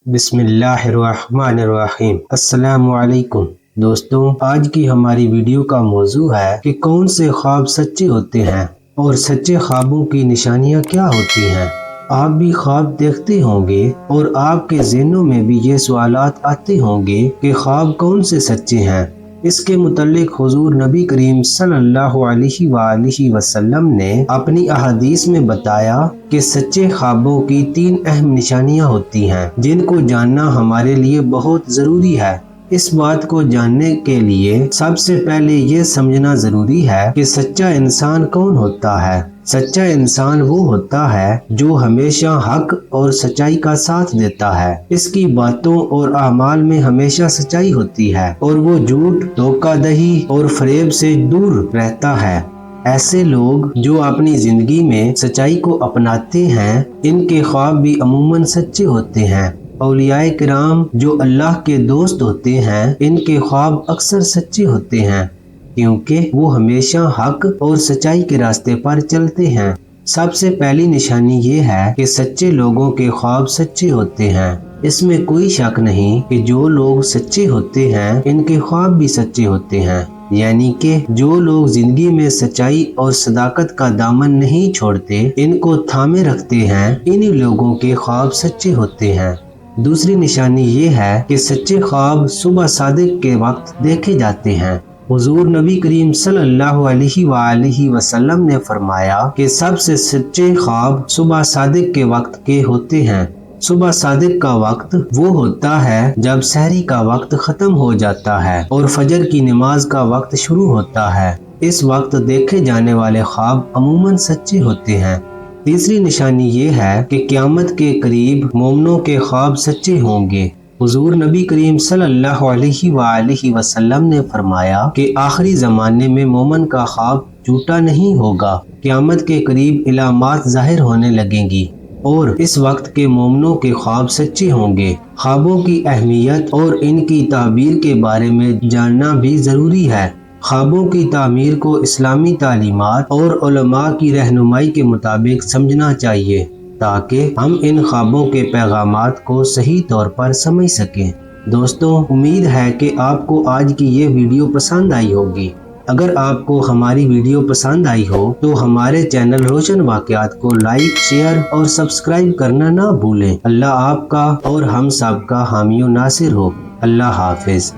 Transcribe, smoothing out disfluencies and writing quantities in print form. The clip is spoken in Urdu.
بسم اللہ الرحمن الرحیم۔ السلام علیکم دوستوں، آج کی ہماری ویڈیو کا موضوع ہے کہ کون سے خواب سچے ہوتے ہیں اور سچے خوابوں کی نشانیاں کیا ہوتی ہیں۔ آپ بھی خواب دیکھتے ہوں گے اور آپ کے ذہنوں میں بھی یہ سوالات آتے ہوں گے کہ خواب کون سے سچے ہیں۔ اس کے متعلق حضور نبی کریم صلی اللہ علیہ وآلہ وسلم نے اپنی احادیث میں بتایا کہ سچے خوابوں کی 3 اہم نشانیاں ہوتی ہیں جن کو جاننا ہمارے لیے بہت ضروری ہے۔ اس بات کو جاننے کے لیے سب سے پہلے یہ سمجھنا ضروری ہے کہ سچا انسان کون ہوتا ہے۔ سچا انسان وہ ہوتا ہے جو ہمیشہ حق اور سچائی کا ساتھ دیتا ہے۔ اس کی باتوں اور اعمال میں ہمیشہ سچائی ہوتی ہے اور وہ جھوٹ، دھوکہ دہی اور فریب سے دور رہتا ہے۔ ایسے لوگ جو اپنی زندگی میں سچائی کو اپناتے ہیں، ان کے خواب بھی عموماً سچے ہوتے ہیں۔ اولیاء کرام جو اللہ کے دوست ہوتے ہیں، ان کے خواب اکثر سچے ہوتے ہیں کیونکہ وہ ہمیشہ حق اور سچائی کے راستے پر چلتے ہیں۔ سب سے پہلی نشانی یہ ہے کہ سچے لوگوں کے خواب سچے ہوتے ہیں۔ اس میں کوئی شک نہیں کہ جو لوگ سچے ہوتے ہیں ان کے خواب بھی سچے ہوتے ہیں، یعنی کہ جو لوگ زندگی میں سچائی اور صداقت کا دامن نہیں چھوڑتے، ان کو تھامے رکھتے ہیں، انہی لوگوں کے خواب سچے ہوتے ہیں۔ دوسری نشانی یہ ہے کہ سچے خواب صبح صادق کے وقت دیکھے جاتے ہیں۔ حضور نبی کریم صلی اللہ علیہ وآلہ وسلم نے فرمایا کہ سب سے سچے خواب صبح صادق کے وقت کے ہوتے ہیں۔ صبح صادق کا وقت وہ ہوتا ہے جب سحری کا وقت ختم ہو جاتا ہے اور فجر کی نماز کا وقت شروع ہوتا ہے۔ اس وقت دیکھے جانے والے خواب عموماً سچے ہوتے ہیں۔ تیسری نشانی یہ ہے کہ قیامت کے قریب مومنوں کے خواب سچے ہوں گے۔ حضور نبی کریم صلی اللہ علیہ وآلہ وسلم نے فرمایا کہ آخری زمانے میں مومن کا خواب جھوٹا نہیں ہوگا۔ قیامت کے قریب علامات ظاہر ہونے لگیں گی اور اس وقت کے مومنوں کے خواب سچے ہوں گے۔ خوابوں کی اہمیت اور ان کی تعبیر کے بارے میں جاننا بھی ضروری ہے۔ خوابوں کی تعمیر کو اسلامی تعلیمات اور علماء کی رہنمائی کے مطابق سمجھنا چاہیے تاکہ ہم ان خوابوں کے پیغامات کو صحیح طور پر سمجھ سکیں۔ دوستوں، امید ہے کہ آپ کو آج کی یہ ویڈیو پسند آئی ہوگی۔ اگر آپ کو ہماری ویڈیو پسند آئی ہو تو ہمارے چینل روشن واقعات کو لائک، شیئر اور سبسکرائب کرنا نہ بھولیں۔ اللہ آپ کا اور ہم سب کا حامی و ناصر ہو۔ اللہ حافظ۔